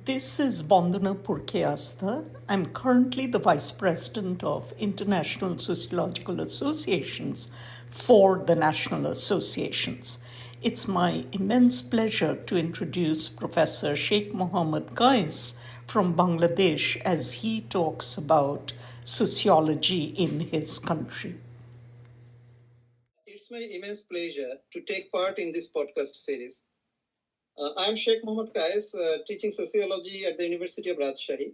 This is Bandana Purkeyastha. I'm currently the Vice President of International Sociological Associations for the National Associations. It's my immense pleasure to introduce Professor Shaikh Mohammad from Bangladesh as he talks about sociology in his country. It's my immense pleasure to take part in this podcast series. I'm Sheikh Mohammad teaching sociology at the University of Rajshahi.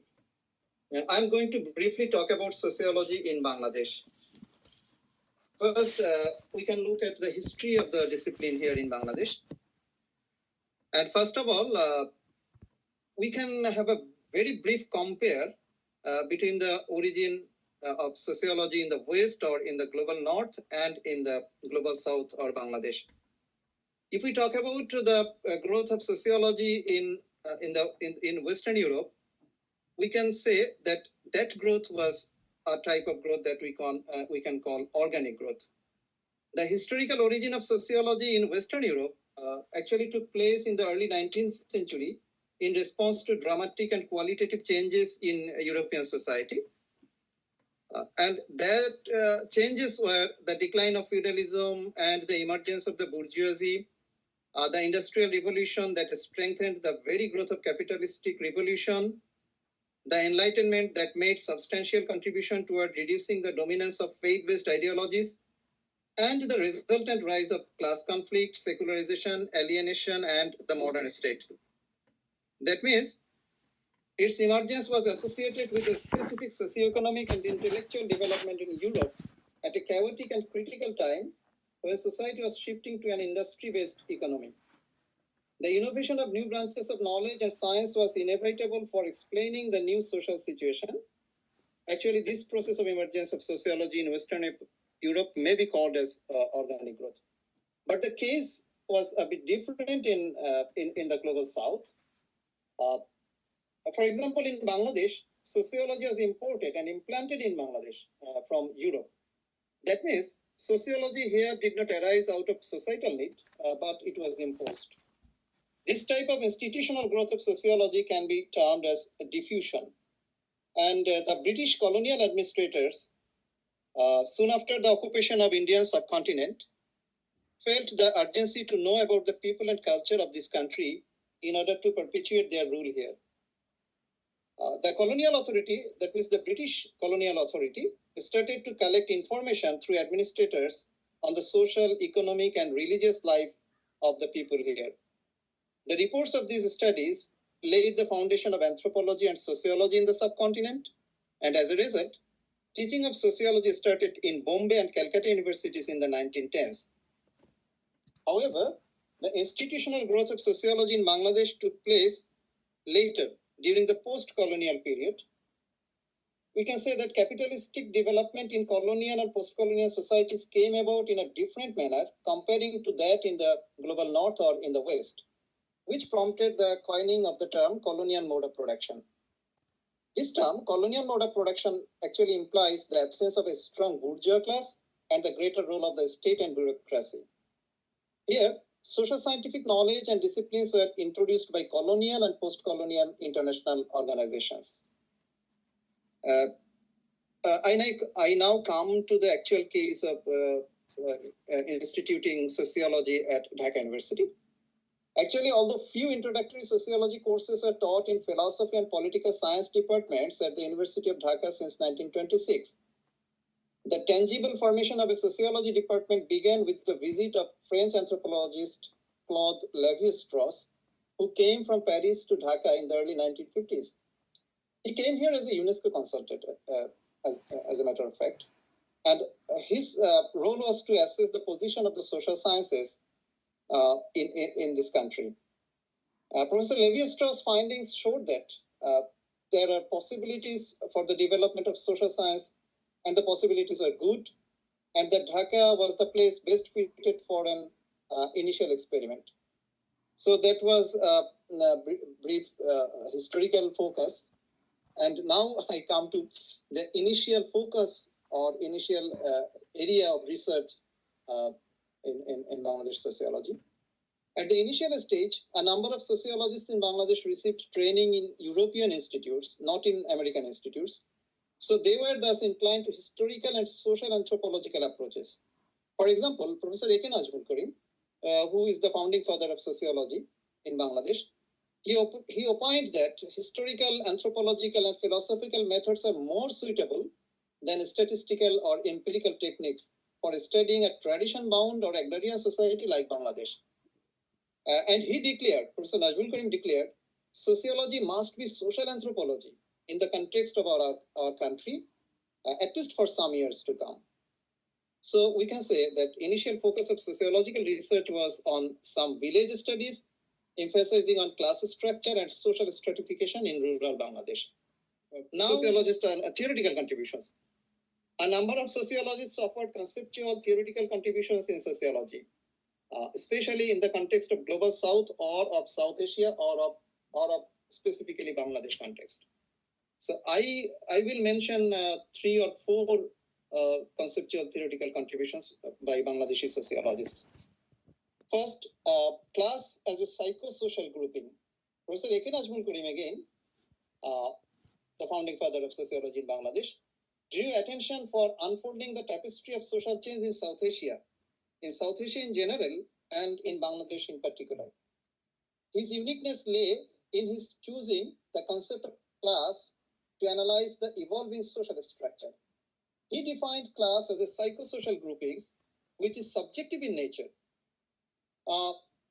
I'm going to briefly talk about sociology in Bangladesh. First, we can look at the history of the discipline here in Bangladesh. And first of all, we can have a very brief compare between the origin of sociology in the West or in the global North and in the global South or Bangladesh. If we talk about the growth of sociology in Western Europe, we can say that growth was a type of growth that we can call organic growth. The historical origin of sociology in Western Europe actually took place in the early 19th century in response to dramatic and qualitative changes in European society. And that changes were the decline of feudalism and the emergence of the bourgeoisie, the industrial revolution that strengthened the very growth of capitalistic revolution, the enlightenment that made substantial contribution toward reducing the dominance of faith-based ideologies, and the resultant rise of class conflict, secularization, alienation, and the modern state. That means its emergence was associated with a specific socioeconomic and intellectual development in Europe at a chaotic and critical time when society was shifting to an industry-based economy. The innovation of new branches of knowledge and science was inevitable for explaining the new social situation. Actually, this process of emergence of sociology in Western Europe may be called as organic growth. But the case was a bit different in the global South. For example, in Bangladesh, sociology was imported and implanted in Bangladesh from Europe. That means sociology here did not arise out of societal need, but it was imposed. This type of institutional growth of sociology can be termed as diffusion. And the British colonial administrators, soon after the occupation of Indian subcontinent, felt the urgency to know about the people and culture of this country in order to perpetuate their rule here. The colonial authority, that means the British colonial authority, started to collect information through administrators on the social, economic, and religious life of the people here. The reports of these studies laid the foundation of anthropology and sociology in the subcontinent, and as a result, teaching of sociology started in Bombay and Calcutta universities in the 1910s. However, the institutional growth of sociology in Bangladesh took place later, during the post-colonial period. We can say that capitalistic development in colonial and post-colonial societies came about in a different manner comparing to that in the global North or in the West, which prompted the coining of the term colonial mode of production. This term, colonial mode of production, actually implies the absence of a strong bourgeois class and the greater role of the state and bureaucracy. Here, social scientific knowledge and disciplines were introduced by colonial and post-colonial international organizations. I now come to the actual case of instituting sociology at Dhaka University. Actually, although few introductory sociology courses are taught in philosophy and political science departments at the University of Dhaka since 1926, the tangible formation of a sociology department began with the visit of French anthropologist Claude Lévi-Strauss, who came from Paris to Dhaka in the early 1950s. He came here as a UNESCO consultant, as a matter of fact, and his role was to assess the position of the social sciences in this country. Professor Lévi-Strauss' findings showed that there are possibilities for the development of social science, and the possibilities are good, and that Dhaka was the place best fitted for an initial experiment. So that was a brief historical focus. And now I come to the initial focus or initial area of research in Bangladesh sociology. At the initial stage, a number of sociologists in Bangladesh received training in European institutes, not in American institutes. So they were thus inclined to historical and social anthropological approaches. For example, Professor A.K. Nazmul Karim, who is the founding father of sociology in Bangladesh, he opined that historical, anthropological, and philosophical methods are more suitable than statistical or empirical techniques for studying a tradition-bound or agrarian society like Bangladesh. And he declared, Professor Nazmul Karim declared, sociology must be social anthropology in the context of our country, at least for some years to come. So we can say that initial focus of sociological research was on some village studies, emphasizing on class structure and social stratification in rural Bangladesh. Now, sociologists and theoretical contributions. A number of sociologists offered conceptual theoretical contributions in sociology, especially in the context of Global South or of South Asia or of specifically Bangladesh context. So I will mention 3 or 4 conceptual theoretical contributions by Bangladeshi sociologists. First, class as a psychosocial grouping. Professor A.K. Nazmul Karim again, the founding father of sociology in Bangladesh, drew attention for unfolding the tapestry of social change in South Asia in general and in Bangladesh in particular. His uniqueness lay in his choosing the concept of class to analyze the evolving social structure. He defined class as a psychosocial groupings which is subjective in nature.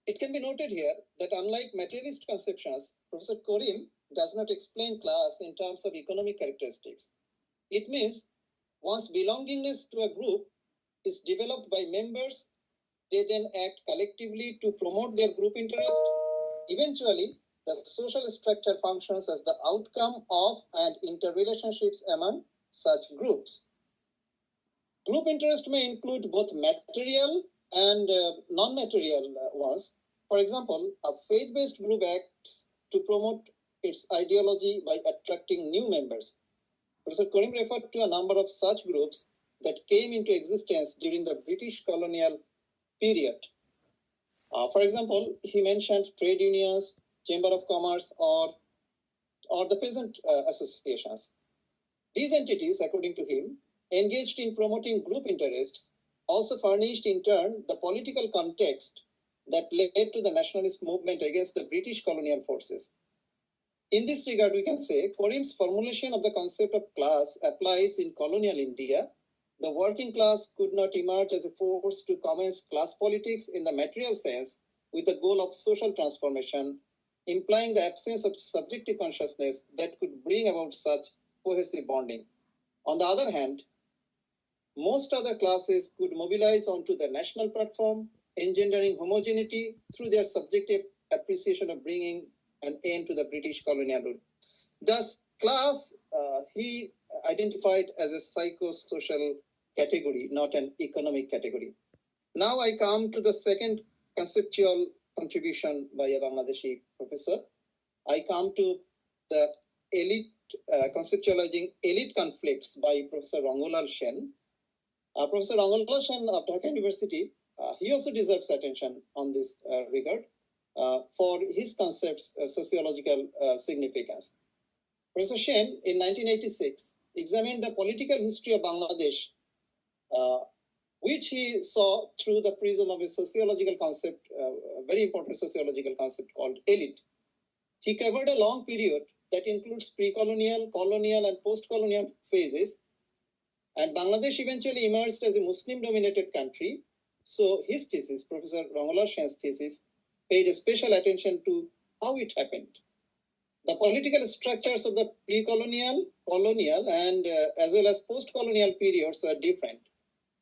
It can be noted here that unlike materialist conceptions, Professor Karim does not explain class in terms of economic characteristics. It means once belongingness to a group is developed by members, they then act collectively to promote their group interest. Eventually, the social structure functions as the outcome of and interrelationships among such groups. Group interest may include both material and non-material ones. For example, a faith-based group acts to promote its ideology by attracting new members. Professor Karim referred to a number of such groups that came into existence during the British colonial period. For example, he mentioned trade unions, chamber of commerce, or the peasant associations. These entities, according to him, engaged in promoting group interests, also furnished in turn the political context that led to the nationalist movement against the British colonial forces. In this regard, we can say Karim's formulation of the concept of class applies in colonial India. The working class could not emerge as a force to commence class politics in the material sense with the goal of social transformation, implying the absence of subjective consciousness that could bring about such cohesive bonding. On the other hand, most other classes could mobilize onto the national platform, engendering homogeneity through their subjective appreciation of bringing an end to the British colonial rule. Thus, class he identified as a psychosocial category, not an economic category. Now I come to the second conceptual contribution by a Bangladeshi professor. I come to the elite conceptualizing elite conflicts by Professor Rangolal Sen. Professor Rangolal Sen of Dhaka University, he also deserves attention on this regard for his concepts' sociological significance. Professor Sen, in 1986, examined the political history of Bangladesh, which he saw through the prism of a sociological concept, a very important sociological concept called elite. He covered a long period that includes pre-colonial, colonial, and post-colonial phases, and Bangladesh eventually emerged as a Muslim-dominated country. So his thesis, Professor Rangolal Sen's thesis, paid special attention to how it happened. The political structures of the pre-colonial, colonial, and as well as post-colonial periods are different,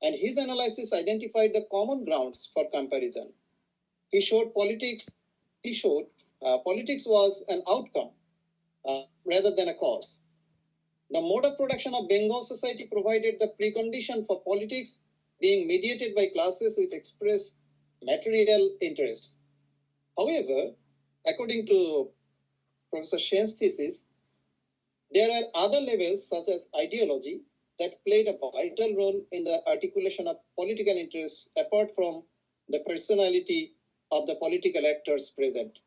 and his analysis identified the common grounds for comparison. He showed politics was an outcome rather than a cause. The mode of production of Bengal society provided the precondition for politics being mediated by classes with express material interests. However, according to Professor Sen's thesis, there are other levels such as ideology that played a vital role in the articulation of political interests apart from the personality of the political actors present.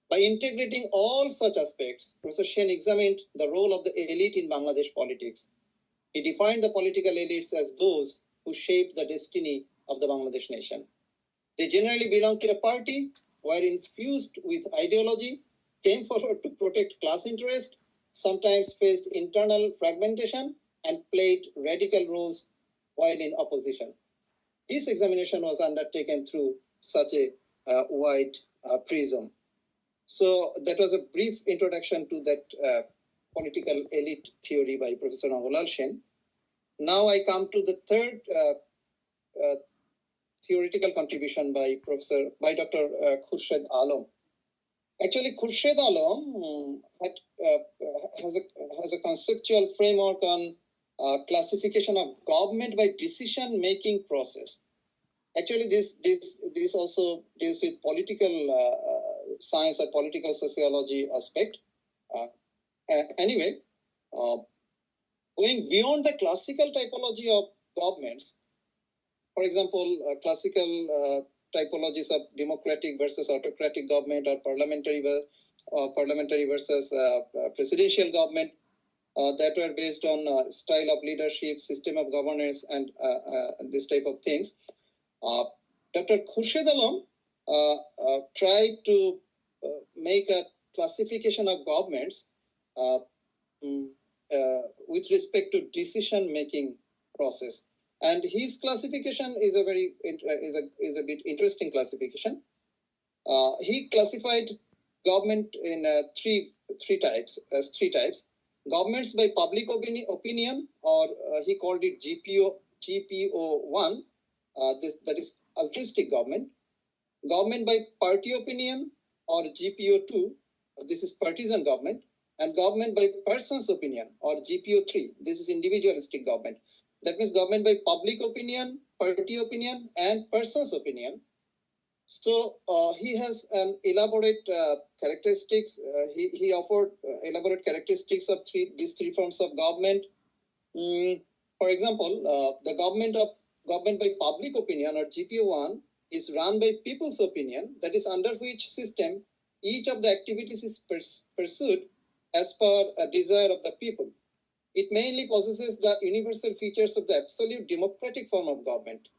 By integrating all such aspects, Professor Sen examined the role of the elite in Bangladesh politics. He defined the political elites as those who shaped the destiny of the Bangladesh nation. They generally belonged to a party, were infused with ideology, came forward to protect class interest, sometimes faced internal fragmentation, and played radical roles while in opposition. This examination was undertaken through such a wide prism. So that was a brief introduction to that political elite theory by Professor Navalal Sen. Now I come to the third theoretical contribution by Dr. Khurshid Alam. Actually, Khurshid Alam has a conceptual framework on classification of government by decision-making process. Actually, this also deals with political science or political sociology aspect. Anyway, going beyond the classical typology of governments, for example, classical typologies of democratic versus autocratic government or parliamentary versus presidential government that were based on style of leadership, system of governance, and this type of things. Dr. Khurshid Alam tried to make a classification of governments with respect to decision-making process. And his classification is a bit interesting classification. He classified government in three types. Governments by public opinion, or he called it GPO1. That is altruistic government. Government by party opinion, or GPO2. This is partisan government. And government by person's opinion, or GPO3. This is individualistic government. That means government by public opinion, party opinion, and person's opinion. So he has an elaborate characteristics. He offered elaborate characteristics of these three forms of government. For example, the government by public opinion, or GPO1, is run by people's opinion. That is, under which system each of the activities is pursued as per a desire of the people. It mainly possesses the universal features of the absolute democratic form of government.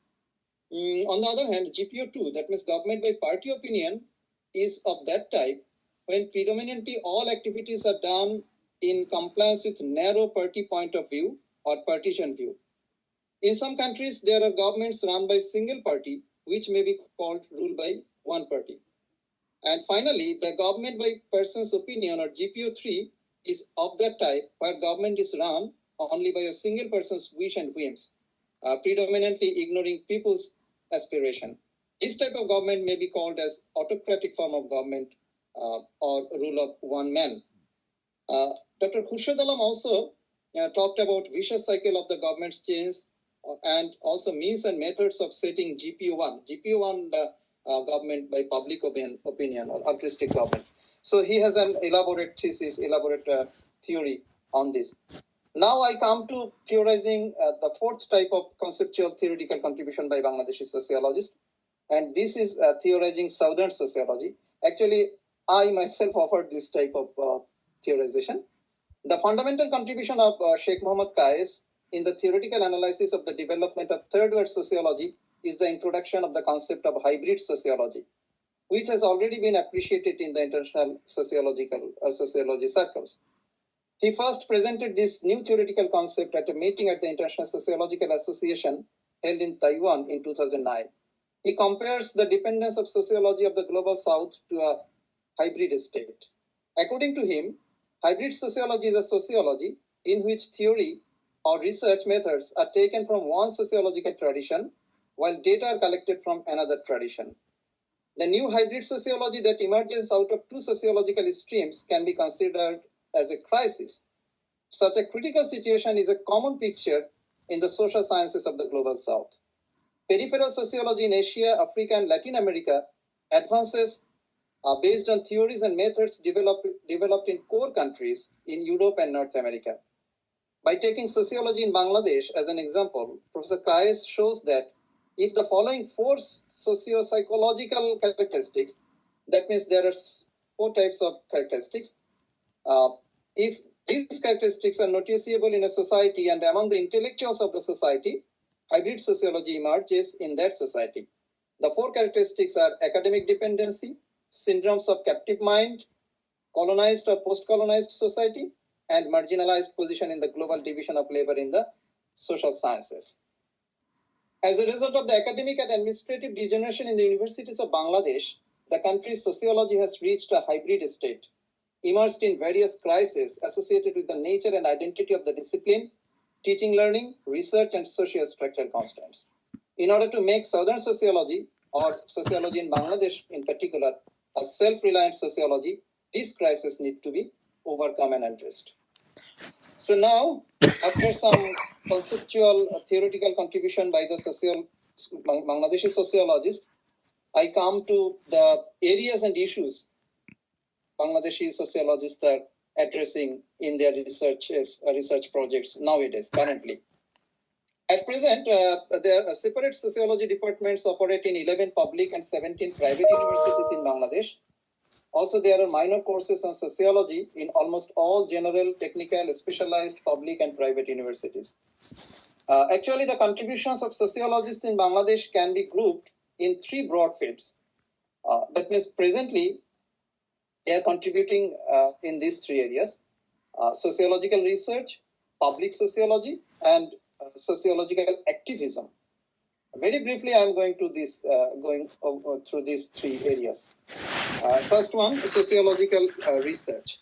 On the other hand, GPO2, that means government by party opinion, is of that type when predominantly all activities are done in compliance with narrow party point of view or partisan view. In some countries, there are governments run by single party, which may be called ruled by one party. And finally, the government by person's opinion, or GPO3, is of that type where government is run only by a single person's wish and whims, predominantly ignoring people's aspiration. This type of government may be called as autocratic form of government or rule of one man. Dr. Khurshid Alam also talked about vicious cycle of the government's change and also means and methods of setting GPO1. GPO1, the government by public opinion or altruistic government. So he has an elaborate thesis, theory on this. Now I come to theorizing the fourth type of conceptual theoretical contribution by Bangladeshi sociologists, and this is theorizing Southern sociology. Actually, I myself offered this type of theorization. The fundamental contribution of Sheikh Mohammad Qais in the theoretical analysis of the development of third world sociology is the introduction of the concept of hybrid sociology, which has already been appreciated in the international sociology circles. He first presented this new theoretical concept at a meeting at the International Sociological Association held in Taiwan in 2009. He compares the dependence of sociology of the global south to a hybrid state. According to him, hybrid sociology is a sociology in which theory or research methods are taken from one sociological tradition while data are collected from another tradition. The new hybrid sociology that emerges out of two sociological streams can be considered as a crisis. Such a critical situation is a common picture in the social sciences of the global south. Peripheral sociology in Asia, Africa, and Latin America advances based on theories and methods developed in core countries in Europe and North America. By taking sociology in Bangladesh as an example, Professor Qais shows that if the following four socio-psychological characteristics, that means there are four types of characteristics, if these characteristics are noticeable in a society and among the intellectuals of the society, hybrid sociology emerges in that society. The four characteristics are academic dependency, syndromes of captive mind, colonized or post-colonized society, and marginalized position in the global division of labor in the social sciences. As a result of the academic and administrative degeneration in the universities of Bangladesh, the country's sociology has reached a hybrid state, immersed in various crises associated with the nature and identity of the discipline, teaching, learning, research, and socio-structural constraints. In order to make Southern sociology, or sociology in Bangladesh in particular, a self-reliant sociology, these crises need to be overcome and addressed. So now, after some conceptual theoretical contribution by the Bangladeshi sociologists, I come to the areas and issues Bangladeshi sociologists are addressing in their research projects nowadays, currently. At present, there are separate sociology departments operate in 11 public and 17 private universities in Bangladesh. Also, there are minor courses on sociology in almost all general, technical, specialized public and private universities. Actually, the contributions of sociologists in Bangladesh can be grouped in three broad fields. That means presently, they are contributing in these three areas: sociological research, public sociology, and sociological activism. Very briefly, I am going through these three areas. First one, sociological research.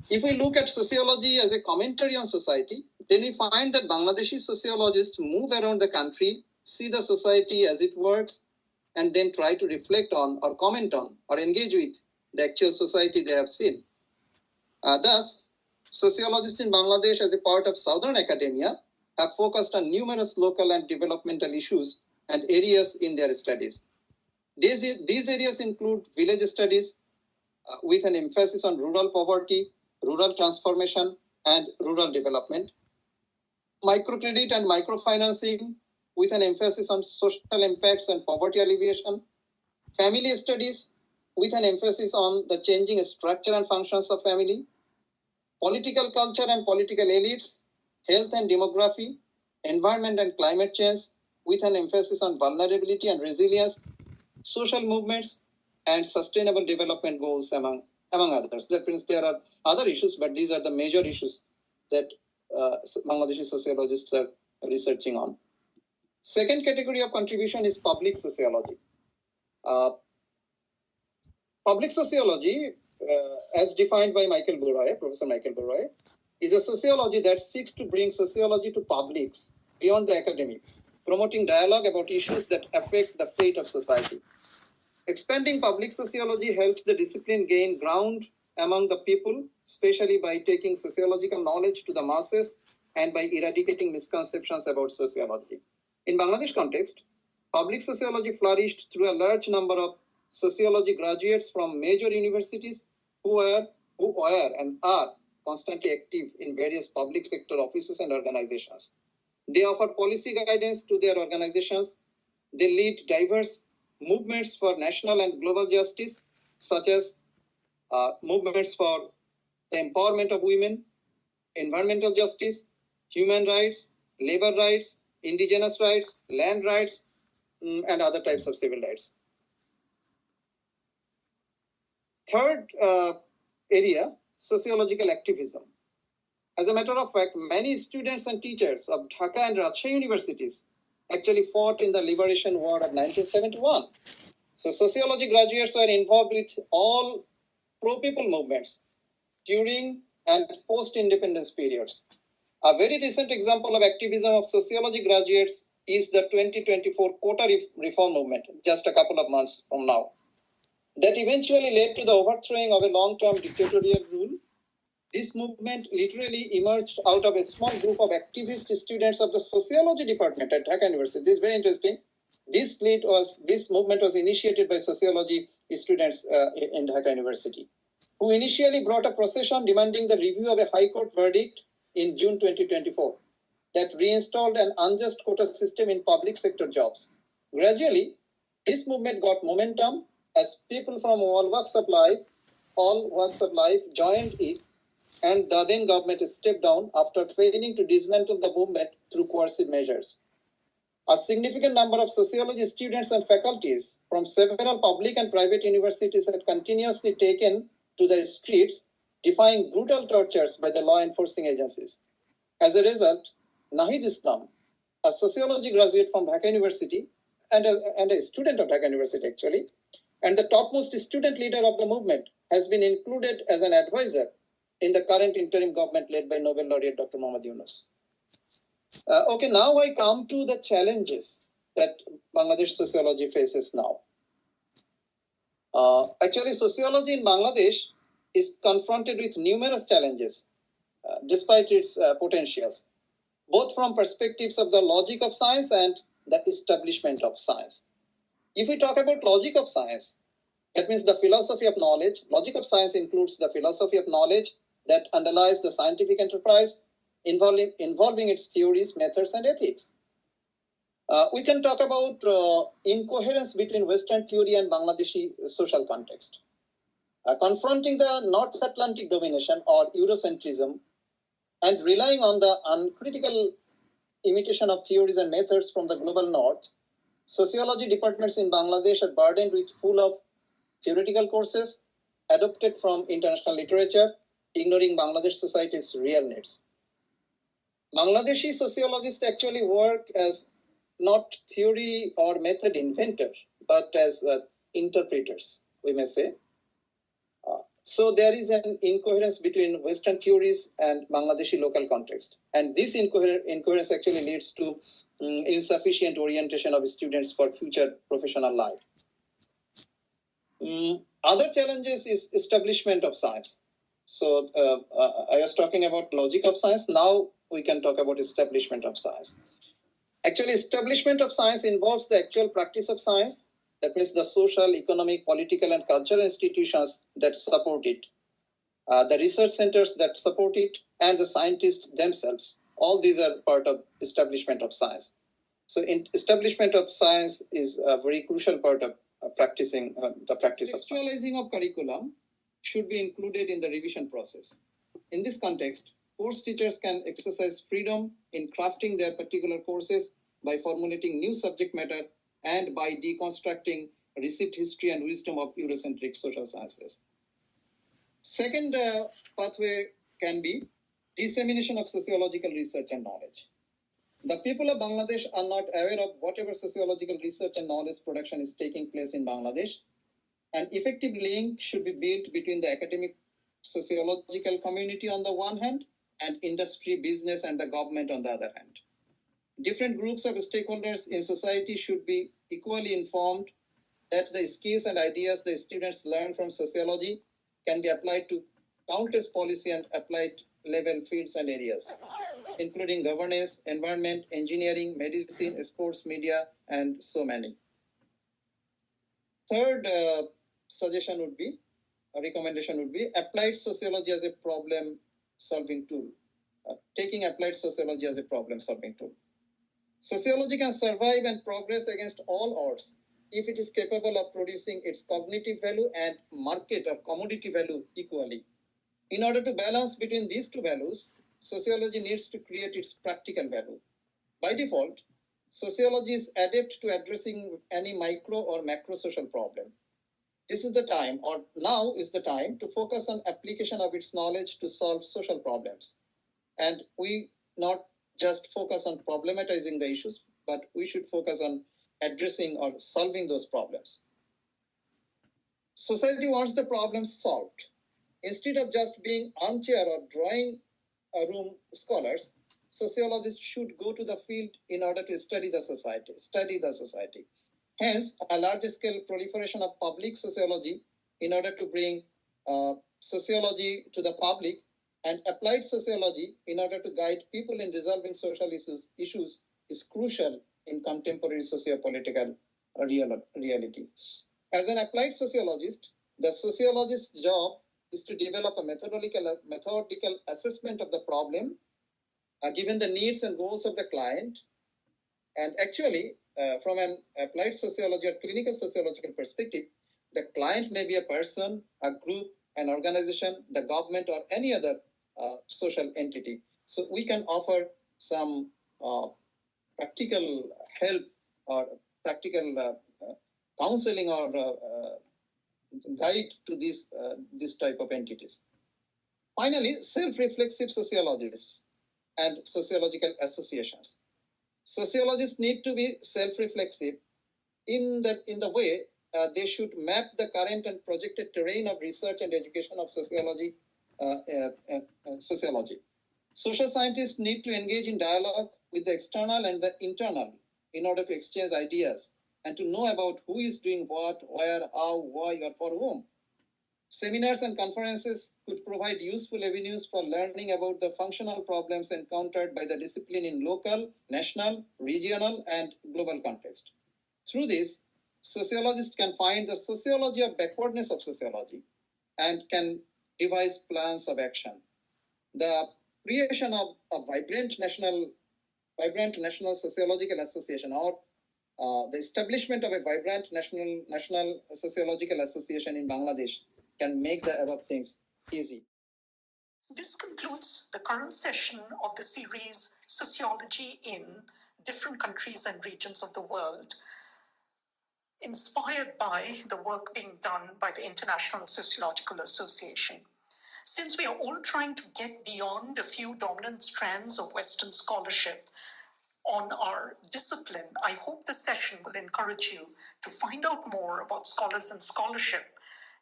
If we look at sociology as a commentary on society, then we find that Bangladeshi sociologists move around the country, see the society as it works, and then try to reflect on or comment on or engage with the actual society they have seen. Thus, sociologists in Bangladesh as a part of Southern academia have focused on numerous local and developmental issues and areas in their studies. These areas include village studies with an emphasis on rural poverty, rural transformation, and rural development, microcredit and microfinancing with an emphasis on social impacts and poverty alleviation, family studies with an emphasis on the changing structure and functions of family, political culture and political elites, health and demography, environment and climate change with an emphasis on vulnerability and resilience, social movements, and sustainable development goals, among others. That means there are other issues, but these are the major issues that Bangladeshi sociologists are researching on. Second category of contribution is public sociology. Public sociology, as defined by Professor Michael Burroy, is a sociology that seeks to bring sociology to publics beyond the academic, promoting dialogue about issues that affect the fate of society. Expanding public sociology helps the discipline gain ground among the people, especially by taking sociological knowledge to the masses and by eradicating misconceptions about sociology. In Bangladesh context, public sociology flourished through a large number of sociology graduates from major universities who were and are constantly active in various public sector offices and organizations. They offer policy guidance to their organizations. They lead diverse movements for national and global justice, such as movements for the empowerment of women, environmental justice, human rights, labor rights, indigenous rights, land rights, and other types of civil rights. Third area, sociological activism. As a matter of fact, many students and teachers of Dhaka and Rajshahi universities actually fought in the liberation war of 1971. So sociology graduates were involved with all pro-people movements during and post-independence periods. A very recent example of activism of sociology graduates is the 2024 quota reform movement, just a couple of months from now, that eventually led to the overthrowing of a long-term dictatorial rule. This movement literally emerged out of a small group of activist students of the sociology department at Dhaka University. This is very interesting. This movement was initiated by sociology students in Dhaka University, who initially brought a procession demanding the review of a High Court verdict in June 2024 that reinstalled an unjust quota system in public sector jobs. Gradually, this movement got momentum as people from all walks of life joined it, and the then government stepped down after failing to dismantle the movement through coercive measures. A significant number of sociology students and faculties from several public and private universities had continuously taken to the streets, defying brutal tortures by the law enforcing agencies. As a result, Nahid Islam, a sociology graduate from Dhaka University and a student of Dhaka University actually, and the topmost student leader of the movement, has been included as an advisor in the current interim government led by Nobel laureate Dr. Mohammad Yunus. Okay, now I come to the challenges that Bangladesh sociology faces now. Actually, sociology in Bangladesh is confronted with numerous challenges despite its potentials, both from perspectives of the logic of science and the establishment of science. If we talk about logic of science, that means the philosophy of knowledge. Logic of science includes the philosophy of knowledge that underlies the scientific enterprise, involving its theories, methods, and ethics. We can talk about incoherence between Western theory and Bangladeshi social context. Confronting the North Atlantic domination or Eurocentrism and relying on the uncritical imitation of theories and methods from the global North, sociology departments in Bangladesh are burdened with full of theoretical courses adopted from international literature, ignoring Bangladesh society's real needs. Bangladeshi sociologists actually work as not theory or method inventors, but as interpreters, we may say. So there is an incoherence between Western theories and Bangladeshi local context. And this incoherence actually leads to insufficient orientation of students for future professional life. Other challenges is establishment of science. So I was talking about logic of science. Now we can talk about establishment of science. Actually, establishment of science involves the actual practice of science. That means the social, economic, political, and cultural institutions that support it, the research centers that support it, and the scientists themselves. All these are part of establishment of science. So establishment of science is a very crucial part of practicing the practice of science. Contextualizing of curriculum should be included in the revision process. In this context, course teachers can exercise freedom in crafting their particular courses by formulating new subject matter and by deconstructing received history and wisdom of Eurocentric social sciences. Second pathway can be dissemination of sociological research and knowledge. The people of Bangladesh are not aware of whatever sociological research and knowledge production is taking place in Bangladesh. An effective link should be built between the academic sociological community on the one hand and industry, business, and the government on the other hand. Different groups of stakeholders in society should be equally informed that the skills and ideas the students learn from sociology can be applied to countless policy and applied level fields and areas, including governance, environment, engineering, medicine, sports, media, and so many. Third recommendation would be applied sociology as a problem-solving tool. Taking applied sociology as a problem-solving tool. Sociology can survive and progress against all odds if it is capable of producing its cognitive value and market or commodity value equally. In order to balance between these two values, sociology needs to create its practical value. By default, sociology is adept to addressing any micro or macro social problem. This is the time, or now is the time, to focus on application of its knowledge to solve social problems. And we not just focus on problematizing the issues, but we should focus on addressing or solving those problems. Society wants the problems solved. Instead of just being armchair or drawing room scholars, sociologists should go to the field in order to study the society. Hence, a large-scale proliferation of public sociology in order to bring sociology to the public and applied sociology in order to guide people in resolving social issues is crucial in contemporary socio-political reality. As an applied sociologist, the sociologist's job is to develop a methodical assessment of the problem, given the needs and goals of the client. And actually, from an applied sociology or clinical sociological perspective, the client may be a person, a group, an organization, the government, or any other social entity. So we can offer some practical help or practical counseling or guide to this type of entities. Finally, self-reflexive sociologists and sociological associations. Sociologists need to be self-reflexive in the way they should map the current and projected terrain of research and education of sociology. Social scientists need to engage in dialogue with the external and the internal in order to exchange ideas and to know about who is doing what, where, how, why, or for whom. Seminars and conferences could provide useful avenues for learning about the functional problems encountered by the discipline in local, national, regional, and global context. Through this, sociologists can find the sociology of backwardness of sociology and can devise plans of action. The creation of a vibrant national sociological association, or the establishment of a vibrant national sociological association in Bangladesh can make the above things easy. This concludes the current session of the series Sociology in Different Countries and Regions of the World, inspired by the work being done by the International Sociological Association. Since we are all trying to get beyond a few dominant strands of Western scholarship on our discipline, I hope this session will encourage you to find out more about scholars and scholarship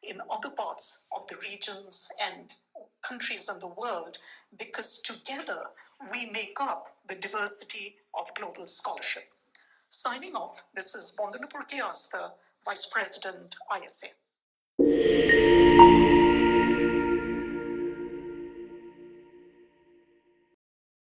in other parts of the regions and countries in the world, because together we make up the diversity of global scholarship. Signing off, this is Bondana Purkeyastha, Vice President, ISA.